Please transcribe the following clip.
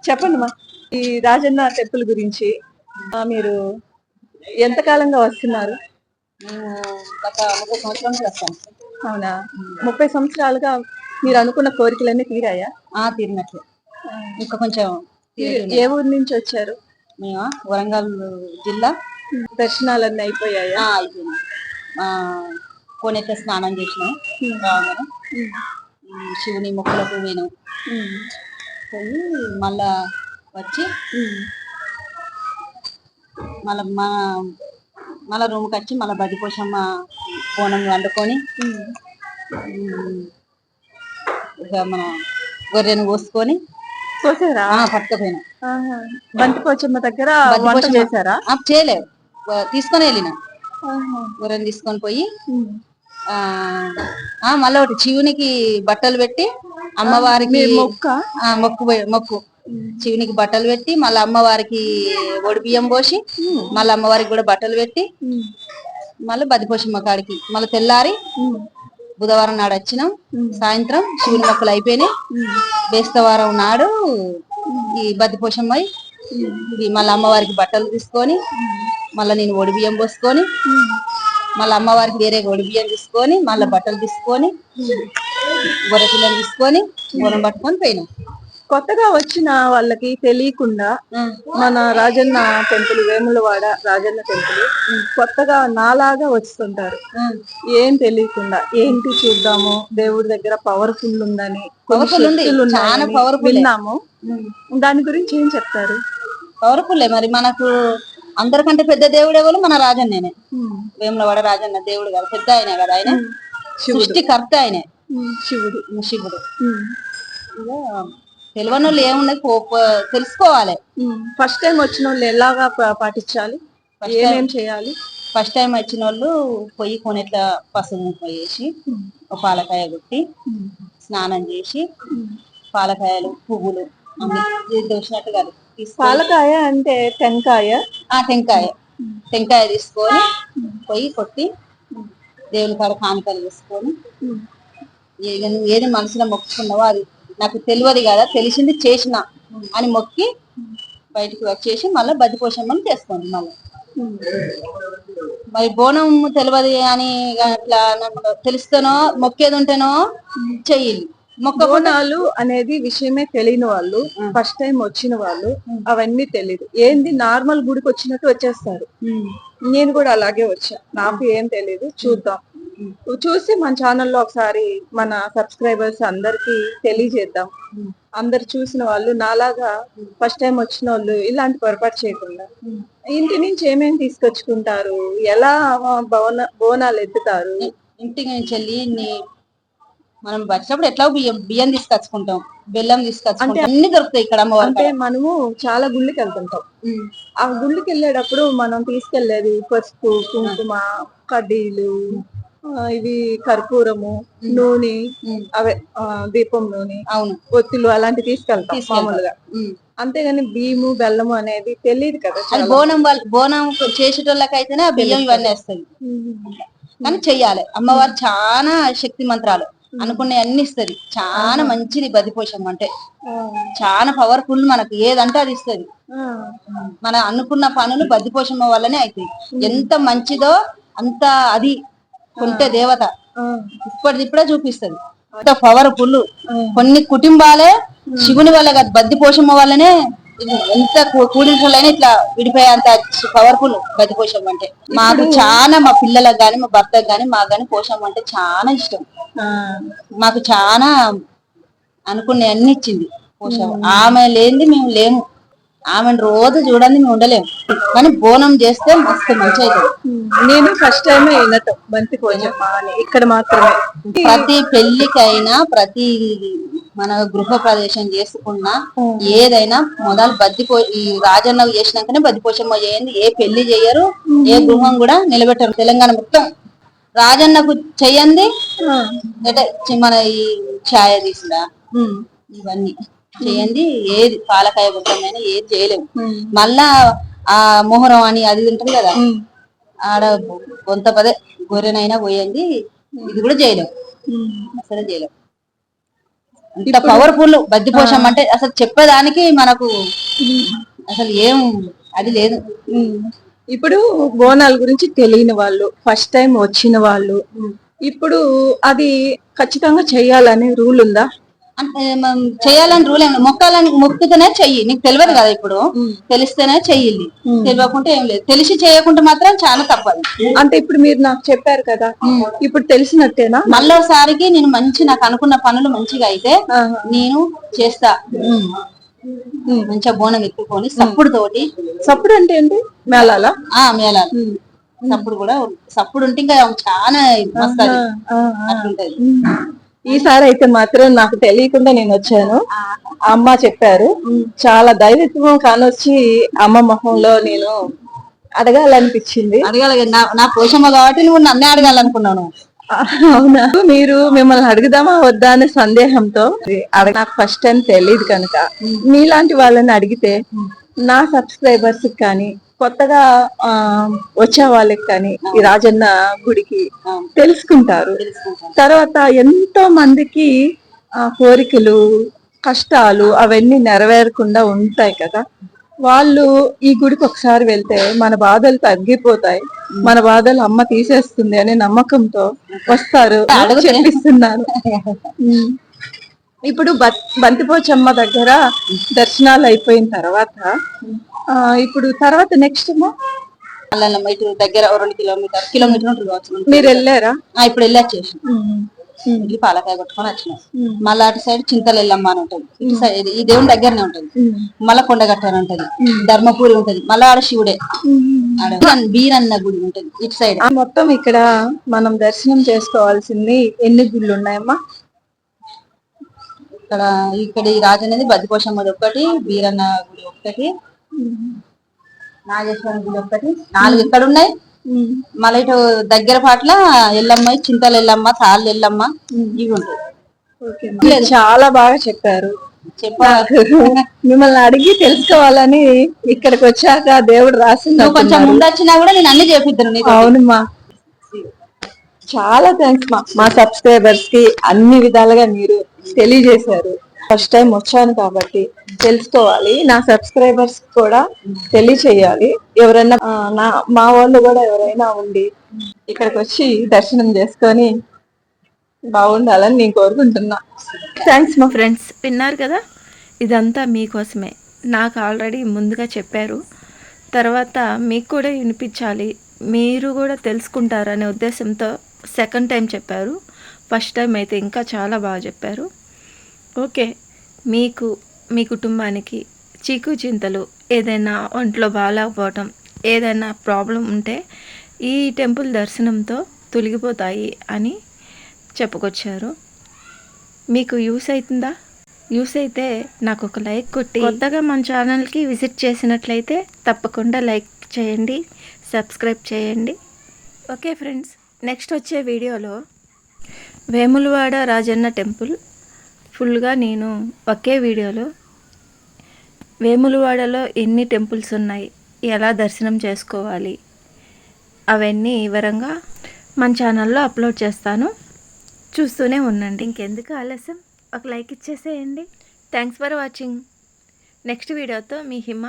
చెప్పండి మా ఈ రాజన్న టెంపుల్ గురించి మీరు ఎంతకాలంగా వస్తున్నారు? గత 30 సంవత్సరాల నుంచి వస్తాను. అవునా? 30 సంవత్సరాలుగా మీరు అనుకున్న కోరికలన్నీ తీరాయా? తీరినట్లే. ఇంకా కొంచెం ఏ ఊరు నుంచి వచ్చారు? మేమా వరంగల్ జిల్లా. దర్శనాలన్నీ అయిపోయాయా? అయిపోయినాయి. కోనేట్లో స్నానం చేసినాం. రాగానే శివుని మొక్కులకు పోయినాం. పోయి మళ్ళా వచ్చి మళ్ళా రూమ్కి వచ్చి మళ్ళీ బదిపోషమ్మ బోనం వండుకొని ఇక మన గొర్రెను కోసుకొని పట్టుకపోయినా. బంతిపోచమ్మ దగ్గర వంట చేశారా? చేయలేదు, తీసుకొని వెళ్ళిన గొర్రెను తీసుకొని పోయి మళ్ళీ ఒకటి శివునికి బట్టలు పెట్టి అమ్మవారికి మొక్కు శివునికి బట్టలు పెట్టి మళ్ళీ అమ్మవారికి ఒడి బియ్యం పోసి మళ్ళీ అమ్మవారికి కూడా బట్టలు పెట్టి మళ్ళీ బదిపోషమ్మ కాడికి మళ్ళీ తెల్లారి బుధవారం నాడు వచ్చినాం. సాయంత్రం శివుని మొక్కలు అయిపోయినాయి. బేస్తవారం నాడు ఈ బదిపోషమ్మ మళ్ళీ అమ్మవారికి బట్టలు తీసుకొని మళ్ళీ నేను ఒడి బియ్యం పోసుకొని మళ్ళీ అమ్మవారికి వేరే ఒడి బియ్యం తీసుకొని మళ్ళీ బట్టలు తీసుకొని గొర్రె పిల్లని తీసుకొని బోనం పట్టుకొని పోయినాం. కొత్తగా వచ్చిన వాళ్ళకి తెలియకుండా మన రాజన్న టెంపుల్, వేములవాడ రాజన్న టెంపుల్ కొత్తగా నాలాగా వస్తుంటారు. ఏం తెలియకుండా ఏంటి చూద్దాము, దేవుడి దగ్గర పవర్ఫుల్ ఉందని విన్నాము. దాని గురించి ఏం చెప్తారు? పవర్ఫుల్ మరి మనకు అందరికంటే పెద్ద దేవుడు ఎవరు? మన రాజన్నేనే. వేములవాడ రాజన్న దేవుడు కదా, పెద్ద ఆయనే కదా, ఆయన సృష్టికర్త, ఆయనే శివుడు. తెలియని వాళ్ళు ఏమున్నది తెలుసుకోవాలి. ఫస్ట్ టైం వచ్చిన వాళ్ళు ఎలాగా పాటించాలి, ఏమేం చేయాలి? ఫస్ట్ టైం వచ్చిన వాళ్ళు పొయ్యి కొనేట్ల పసుపు వేసి ఒక పాలకాయ కొట్టి స్నానం చేసి పాలకాయలు పువ్వులు దోసినట్టు కాదు. పాలకాయ అంటే టెంకాయ. టెంకాయ తీసుకొని పొయ్యి కొట్టి దేవుని కాడ కానుకలు వేసుకొని ఏది మనసులో మొక్కుకున్నావో అది నాకు తెలియదు కదా, తెలిసింది చేసిన అని మొక్కి బయటికి వచ్చేసి మళ్ళీ బదిపోషమ్మని చేసుకోండి. మరి బోనం తెలియదు అని అట్లా తెలుస్తానో మొక్కేది ఉంటేనో చెయ్యాలి. బోనాలు అనేది విషయమే తెలియని వాళ్ళు, ఫస్ట్ టైం వచ్చిన వాళ్ళు అవన్నీ తెలియదు. ఏంది నార్మల్ గుడికి వచ్చినట్టు వచ్చేస్తారు. నేను కూడా అలాగే వచ్చా, నాకు ఏం తెలియదు. చూద్దాం, చూసి మన ఛానల్లో ఒకసారి మన సబ్స్క్రైబర్స్ అందరికి తెలియజేద్దాం. అందరు చూసిన వాళ్ళు నాలాగా ఫస్ట్ టైం వచ్చిన వాళ్ళు ఇలాంటి పొరపాటు చేయకుండా ఇంటి నుంచి ఏమేమి తీసుకొచ్చుకుంటారు, ఎలా బోనాలు ఎత్తుతారు? ఇంటికి నుంచి వెళ్ళి మనం వచ్చినప్పుడు ఎట్లా బియ్యం తీసుకొచ్చుకుంటాం, బెల్లం తీసుకొచ్చుకుంటాం, అన్ని దొరుకుతాయి ఇక్కడ. అంటే మనము చాలా గుళ్ళకి వెళ్తుంటాం. ఆ గుళ్ళకి వెళ్ళేటప్పుడు మనం తీసుకెళ్లేది పసుపు, కుంకుమ, కడ్డీలు, ఇవి కర్పూరము, నూనె, అవే దీపం నూనె, ఒత్తులు అలాంటివి తీసుకెళ్తాం మామూలుగా. అంతేగాని బియ్యము బెల్లము అనేది తెలియదు కదా. బోనం చేసేటోళ్ళకైతేనే ఆ బియ్యం ఇవన్నీ వేస్తుంది, కానీ చెయ్యాలి. అమ్మవారు చాలా శక్తి మంత్రాలు అనుకునే అన్ని ఇస్తుంది. చాలా మంచిది బదిపోషం అంటే, చాలా పవర్ఫుల్. మనకు ఏదంటే అది ఇస్తుంది. మన అనుకున్న పనులు బద్దిపోషమ్మ వల్లనే అవుతాయి. ఎంత మంచిదో అంత అది కొంటే దేవత ఇప్పుడే చూపిస్తుంది. అంత పవర్ఫుల్. కొన్ని కుటుంబాలే శివుని వల్ల కాదు, బద్దిపోషమ్మ వల్లనే ఎంత కూడికలైనా ఇట్లా విడిపోయేంత పవర్ఫుల్ బద్దిపోషమ్మ అంటే. మాకు చాలా, మా పిల్లలకు గాని మా భర్తకు గాని మాకు గాని పోషమ్మ అంటే చాలా ఇష్టం. మాకు చాలా అనుకునే అన్ని ఇచ్చింది పోషమ్మ. ఆమె లేనిది మేము లేము. ఆమెను రోజు చూడండి మేము ఉండలేము, కానీ బోనం చేస్తే మస్తు మంచి అవుతుంది. నేను ఫస్ట్ టైం వినటం బంతి పోచమ్మ అని ఇక్కడ మాత్రమే. ప్రతి పెళ్లికైనా ప్రతి మన గృహ ప్రవేశం చేసుకున్నా ఏదైనా మొదలు ఈ రాజన్న చేసినాకనే బద్దిపోషమ్మ చేయండి. ఏ పెళ్లి చేయరు, ఏ గృహం కూడా నిలబెట్టరు. తెలంగాణ మొత్తం రాజన్నకు చెయ్యండి. మన ఈ ఛాయ తీసుడా ఇవన్నీ చేయండి. ఏది పాలకాయ గుట్టమైనా ఏది చేయలేము. మళ్ళా ఆ మొహరం అని అది ఉంటుంది కదా, ఆడ కొంత పదే గొర్రెనైనా పోయండి, ఇది కూడా చేయలేము, అసలు చేయలేము. ఇంత పవర్ఫుల్ బద్దిపోషం అంటే అసలు చెప్పేదానికి మనకు అసలు ఏం అది లేదు. ఇప్పుడు బోనాల గురించి తెలియని వాళ్ళు, ఫస్ట్ టైం వచ్చిన వాళ్ళు, ఇప్పుడు అది ఖచ్చితంగా చెయ్యాలనే రూల్ ఉందా? అంటే మనం చేయాలని రూల్ ఏం లేదు. మొక్కుతేనే చెయ్యి, నీకు తెలియదు కదా ఇప్పుడు, తెలిస్తేనే చెయ్యి, తెలియకుంటే ఏం లేదు. తెలిసి చేయకుంటే మాత్రం చాలా తప్పదు. అంటే ఇప్పుడు మీరు నాకు చెప్పారు కదా, ఇప్పుడు తెలిసినట్టేనా? మళ్ళోసారికి నేను నాకు అనుకున్న పనులు మంచిగా అయితే నేను చేస్తా. మంచిగా బోనం ఎత్తుకొని సప్పుడు తోటి. సప్పుడు అంటే ఏంటి? మేళాలా? మేళాలు. సప్పుడు కూడా సప్పుడు ఉంటే ఇంకా చాలా మస్తు అట్లుంటది. ఈసారి అయితే మాత్రం నాకు తెలియకుండా నేను వచ్చాను, అమ్మ చెప్పారు, చాలా దైవత్వం కానొచ్చి అమ్మ మొహంలో నేను అడగాలనిపించింది. నా పోషమ్మ కాబట్టి నువ్వు నన్నే అడగాలనుకున్నాను. అవునా? మిమ్మల్ని అడుగుదామా వద్దా అనే సందేహంతో నాకు ఫస్ట్ టైం తెలియదు కనుక మీలాంటి వాళ్ళని అడిగితే నా సబ్స్క్రైబర్స్ కానీ కొత్తగా వచ్చే వాళ్ళకి కానీ ఈ రాజన్న గుడికి తెలుసుకుంటారు. తర్వాత ఎంతో మందికి కోరికలు, కష్టాలు అవన్నీ నెరవేరకుండా ఉంటాయి కదా, వాళ్ళు ఈ గుడికి ఒకసారి వెళ్తే మన బాధలు తగ్గిపోతాయి, మన బాధలు అమ్మ తీసేస్తుంది అనే నమ్మకంతో వస్తారు. చెప్పిస్తున్నాను. ఇప్పుడు బంతిపోచమ్మ దగ్గర దర్శనాలు అయిపోయిన తర్వాత ఇప్పుడు తర్వాత నెక్స్ట్ ఇటు దగ్గర 2 కిలోమీటర్ కావచ్చు. మీరు వెళ్ళారా? ఇప్పుడు వెళ్ళొచ్చేసి పాలకాయ కొట్టుకొని వచ్చినాం. మళ్ళీ అటు సైడ్ చింతలు ఎల్లమ్మ అని ఉంటది, ఇటు సైడ్ ఈ దేవుని దగ్గరనే ఉంటది. మళ్ళా కొండగట్ట అని ఉంటది, ధర్మపూరి ఉంటది, మళ్ళా ఆడ శివుడే, బీరన్న గుడి ఉంటది ఇటు సైడ్. మొత్తం ఇక్కడ మనం దర్శనం చేసుకోవాల్సింది ఎన్ని గుళ్ళు ఉన్నాయమ్మా? ఇక్కడ ఈ రాజు అనేది బద్దిపోషమ్మది ఒకటి, బీరన్న గుడి ఒకటి, నాగేశ్వరం గుడి ఒకటి, 4 ఇక్కడ ఉన్నాయి. మళ్ళీ ఇటు దగ్గర పాటల ఎల్లమ్మ, చింతల ఎల్లమ్మ, తాళ్ళు ఎల్లమ్మ ఇవి ఉంటాయి. చాలా బాగా చెప్పారు. మిమ్మల్ని అడిగి తెలుసుకోవాలని ఇక్కడికి వచ్చాక దేవుడు రాసింది. కొంచెం ముందు వచ్చినా కూడా నేను అన్ని చేపిద్దాను. అవునమ్మా, చాలా థ్యాంక్స్ మా సబ్స్క్రైబర్స్ కి అన్ని విధాలుగా మీరు తెలియజేశారు. ఫస్ట్ టైం వచ్చాను కాబట్టి తెలుసుకోవాలి, నా సబ్స్క్రైబర్స్ కూడా తెలియచేయాలి. ఎవరైనా మా వాళ్ళు కూడా ఎవరైనా ఉండి ఇక్కడికి వచ్చి దర్శనం చేసుకొని బాగుండాలని నేను కోరుకుంటున్నా. థ్యాంక్స్ మా ఫ్రెండ్స్. విన్నారు కదా, ఇదంతా మీకోసమే. నాకు ఆల్రెడీ ముందుగా చెప్పారు, తర్వాత మీకు కూడా వినిపించాలి, మీరు కూడా తెలుసుకుంటారనే ఉద్దేశంతో సెకండ్ టైం చెప్పారు. ఫస్ట్ టైం అయితే ఇంకా చాలా బాగా చెప్పారు. ఓకే, మీకు మీ కుటుంబానికి చీకు చింతలు, ఏదైనా ఒంట్లో బాగాలేకపోవటం, ఏదైనా ప్రాబ్లం ఉంటే ఈ టెంపుల్ దర్శనంతో తొలగిపోతాయి అని చెప్పుకొచ్చారు. మీకు యూస్ అవుతుందా? యూస్ అయితే నాకు ఒక లైక్ కొట్టి, కొత్తగా మన ఛానల్కి విజిట్ చేసినట్లయితే తప్పకుండా లైక్ చేయండి, సబ్స్క్రైబ్ చేయండి. ఓకే ఫ్రెండ్స్, నెక్స్ట్ వచ్చే వీడియోలో వేములవాడ రాజన్న టెంపుల్ ఫుల్గా నేను ఒకే వీడియోలో వేములవాడలో ఎన్ని టెంపుల్స్ ఉన్నాయి, ఎలా దర్శనం చేసుకోవాలి, అవన్నీ వివరంగా మన ఛానల్లో అప్లోడ్ చేస్తాను. చూస్తూనే ఉండండి. ఇంకెందుకు ఆలస్యం, ఒక లైక్ ఇచ్చేసేయండి. Thanks for watching. నెక్స్ట్ వీడియోతో మీ హిమ.